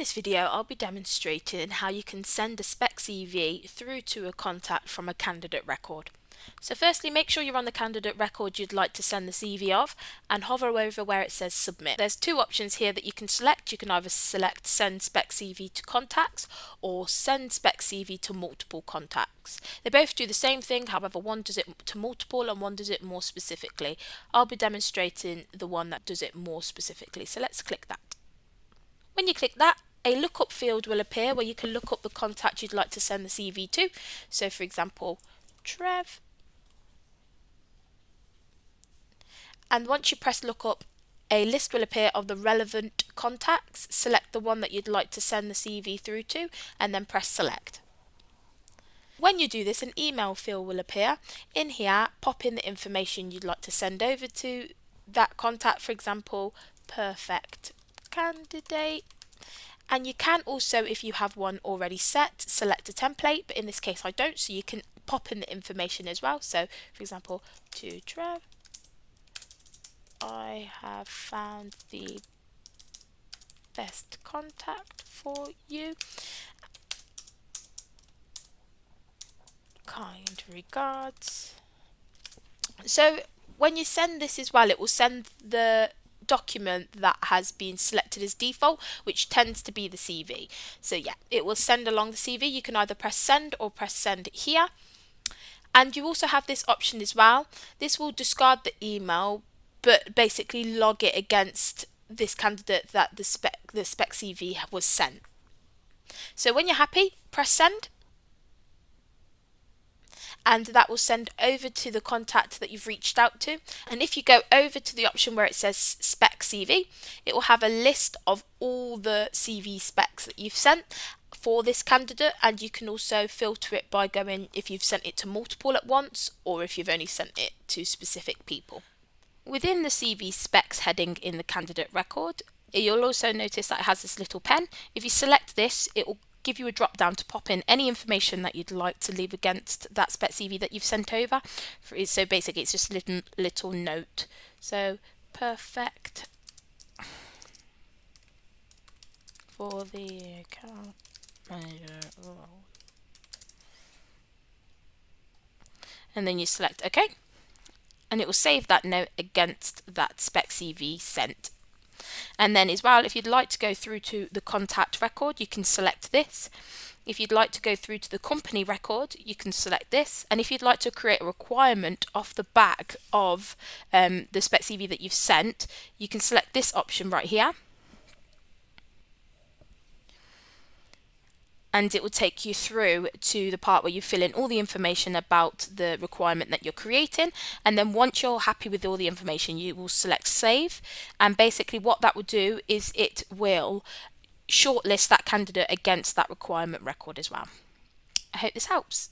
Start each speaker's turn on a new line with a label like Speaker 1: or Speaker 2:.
Speaker 1: this video, I'll be demonstrating how you can send a Spec CV through to a contact from a candidate record. So firstly, make sure you're on the candidate record you'd like to send the CV of and hover over where it says submit. There's two options here that you can select. You can either select send Spec CV to contacts or send Spec CV to multiple contacts. They both do the same thing, however one does it to multiple and one does it more specifically. I'll be demonstrating the one that does it more specifically, so let's click that. When you click that, a lookup field will appear where you can look up the contact you'd like to send the CV to. So for example, Trev. And once you press lookup, a list will appear of the relevant contacts. Select the one that you'd like to send the CV through to and then press select. When you do this, an email field will appear. In here, pop in the information you'd like to send over to that contact, for example, perfect candidate. And you can also, if you have one already set, select a template, but in this case I don't, so you can pop in the information as well. So for example, to Trev, I have found the best contact for you. Kind regards. So when you send this as well, it will send the document that has been selected as default, which tends to be the CV. So yeah, it will send along the CV. You can either press send or press send here. And you also have this option as well. This will discard the email, but basically log it against this candidate that the spec CV was sent. So when you're happy, press send. And that will send over to the contact that you've reached out to. And if you go over to the option where it says Spec CV, it will have a list of all the CV specs that you've sent for this candidate, and you can also filter it by going if you've sent it to multiple at once or if you've only sent it to specific people. Within the CV specs heading in the candidate record, you'll also notice that it has this little pen. If you select this, it will give you a drop down to pop in any information that you'd like to leave against that Spec CV that you've sent over. So basically it's just a little note. So perfect for the account manager role. And then you select OK. And it will save that note against that Spec CV sent. And then as well, if you'd like to go through to the contact record, you can select this. If you'd like to go through to the company record, you can select this. And if you'd like to create a requirement off the back of the Spec CV that you've sent, you can select this option right here. And it will take you through to the part where you fill in all the information about the requirement that you're creating. And then once you're happy with all the information, you will select save. And basically what that will do is it will shortlist that candidate against that requirement record as well. I hope this helps.